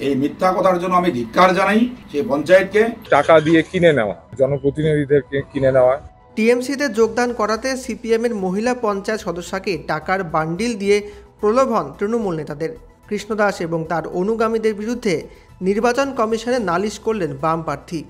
এই মিথ্যা কথার জন্য আমি ধিক্কার জানাই সেই পঞ্চায়েতকে। টাকা দিয়ে কিনে নেওয়া, জনপ্রতিনিধিদেরকে কিনে নেওয়া। টিএমসিতে যোগদান করাতে সিপিএমের মহিলা পঞ্চায়েত সদস্যকে টাকার বান্ডিল দিয়ে প্রলোভন তৃণমূল নেতাদের। কৃষ্ণ দাস এবং তার অনুগামীদের বিরুদ্ধে নির্বাচন কমিশনে নালিশ করলেন বাম প্রার্থী।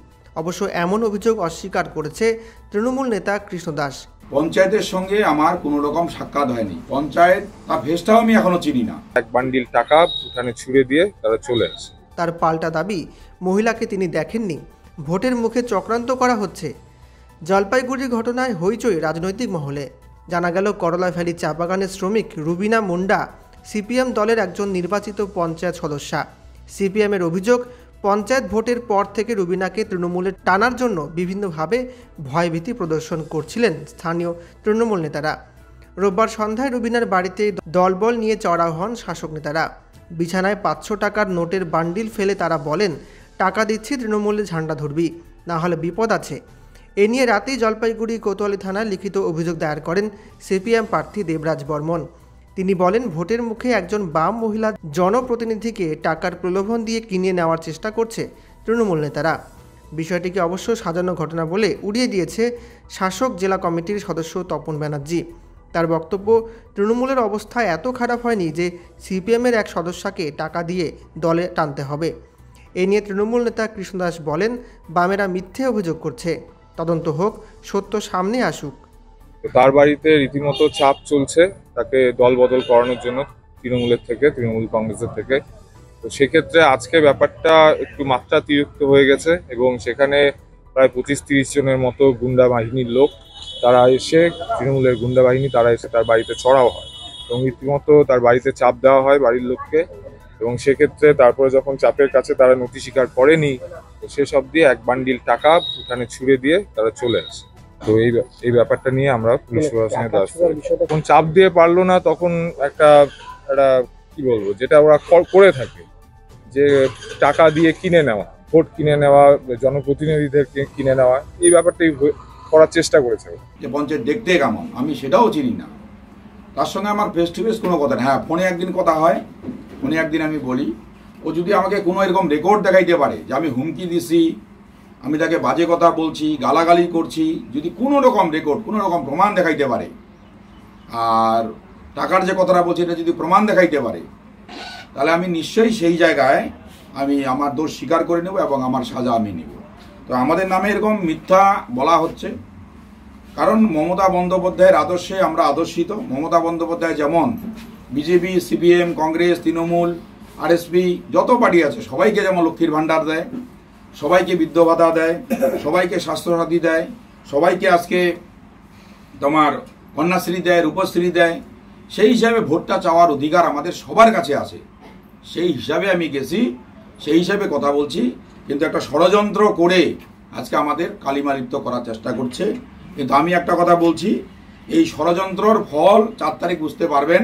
অবশ্য এমন অভিযোগ অস্বীকার করেছে তৃণমূল নেতা কৃষ্ণ দাস। পঞ্চায়েতের সঙ্গে আমার কোনো রকম সাক্ষাৎ হয়নি। পঞ্চায়েত তার ভেসটাও আমি এখনো চিনি না। এক বান্ডিল টাকা উঠানে ছুড়ে দিয়ে তারা চলে আসে। তার পাল্টা দাবি, মহিলাকে তিনি দেখেননি, ভোটের মুখে চক্রান্ত করা হচ্ছে। জলপাইগুড়ির ঘটনায় হইচই রাজনৈতিক মহলে। জানা গেল করলা ভ্যালি চা বাগানের শ্রমিক রুবিনা মুন্ডা সিপিএম দলের একজন নির্বাচিত পঞ্চায়েত সদস্যা। সিপিএমের অভিযোগ, পঞ্চায়েত ভোটের পর থেকে রুবিনাকে তৃণমূলে টানার জন্য বিভিন্নভাবে ভয়ভীতি প্রদর্শন করছিলেন স্থানীয় তৃণমূল নেতারা। রোববার সন্ধ্যায় রুবিনার বাড়িতে দলবল নিয়ে চড়াও হন শাসক নেতারা। বিছানায় 500 টাকার নোটের বান্ডিল ফেলে তারা বলেন, টাকা দিচ্ছি, তৃণমূলে ঝান্ডা ধরবি, না হলে বিপদ আছে। এ নিয়ে রাতেই জলপাইগুড়ি কোতোয়ালি থানায় লিখিত অভিযোগ দায়ের করেন সিপিএম প্রার্থী দেবরাজ বর্মন। তিনি বলেন, ভোটের মুখে একজন বাম মহিলা জনপ্রতিনিধিকে টাকার প্রলোভন দিয়ে কিনে নেওয়ার চেষ্টা করছে তৃণমূল নেতারা। বিষয়টিকে অবশ্য সাজানো ঘটনা বলে উড়িয়ে দিয়েছে শাসক জেলা কমিটির সদস্য তপন ব্যানার্জি। তার বক্তব্য, তৃণমূলের অবস্থা এত খারাপ হয়নি যে সিপিএমের এক সদস্যকে টাকা দিয়ে দলে টানতে হবে। এ নিয়ে তৃণমূল নেতা কৃষ্ণ দাস বলেন, বামেরা মিথ্যে অভিযোগ করছে, তদন্ত হোক, সত্য সামনে আসুক। তার বাড়িতে রীতিমতো চাপ চলছে তাকে দল বদল করানোর জন্য তৃণমূলের থেকে, তৃণমূল কংগ্রেসের থেকে। তো সেক্ষেত্রে আজকে ব্যাপারটা একটু মাত্রাতিরিক্ত হয়ে গেছে এবং সেখানে প্রায় 25-30 জনের মতো গুন্ডা বাহিনীর লোক তারা এসে, তৃণমূলের গুন্ডা বাহিনী তারা এসে তার বাড়িতে চড়াও হয় এবং রীতিমতো তার বাড়িতে চাপ দেওয়া হয় বাড়ির লোককে। এবং সেক্ষেত্রে তারপরে যখন চাপের কাছে তারা নথি স্বীকার করেনি, তো সেসব দিয়ে এক বান্ডিল টাকা উঠানে ছুড়ে দিয়ে তারা চলে আসে। তো এই ব্যাপারটা নিয়ে আমরা পুলিশ প্রশাসনের দ্বারস্থ হই। যখন চাপ দিয়ে পারলো না, তখন একটা কি বলবো, যেটা ওরা করে থাকে, যে টাকা দিয়ে কিনে নেওয়া, ভোট কিনে নেওয়া, জনপ্রতিনিধিদেরকে কিনে নেওয়া, এই ব্যাপারটাই করার চেষ্টা করেছে। যে পঞ্চায়েত দেখতে কেমন আমি সেটাও চিনি না, তার সঙ্গে আমার ফেস টু ফেস কোনো কথা না। হ্যাঁ, ফোনে একদিন কথা হয়, ফোনে একদিন আমি বলি, ও যদি আমাকে কোনো এরকম রেকর্ড দেখাইতে পারে যে আমি হুমকি দিছি, আমি তাকে বাজে কথা বলছি, গালাগালি করছি, যদি কোনো রকম রেকর্ড, কোনো রকম প্রমাণ দেখাইতে পারে, আর টাকার যে কথাটা বলছি এটা যদি প্রমাণ দেখাইতে পারে, তাহলে আমি নিশ্চয়ই সেই জায়গায় আমি আমার দোষ স্বীকার করে নেব এবং আমার সাজা আমি নেব। তো আমাদের নামে এরকম মিথ্যা বলা হচ্ছে, কারণ মমতা বন্দ্যোপাধ্যায়ের আদর্শে আমরা আদর্শিত। মমতা বন্দ্যোপাধ্যায় যেমন BJP, CPM, Congress, Trinamool, RSP, যত পার্টি আছে সবাইকে যেমন লক্ষ্মীর ভাণ্ডার দেয়, সবাইকে বৃদ্ধ ভাতা দেয়, সবাইকে স্বাস্থ্যসাথী দেয়, সবাইকে আজকে তোমার কন্যাশ্রী দেয়, রূপশ্রী দেয়, সেই হিসাবে ভোটটা চাওয়ার অধিকার আমাদের সবার কাছে আছে। সেই হিসাবে আমি গেছি, সেই হিসাবে কথা বলছি। কিন্তু একটা ষড়যন্ত্র করে আজকে আমাদের কালিমালিপ্ত করার চেষ্টা করছে। কিন্তু আমি একটা কথা বলছি, এই ষড়যন্ত্রর ফল 4 তারিখ বুঝতে পারবেন।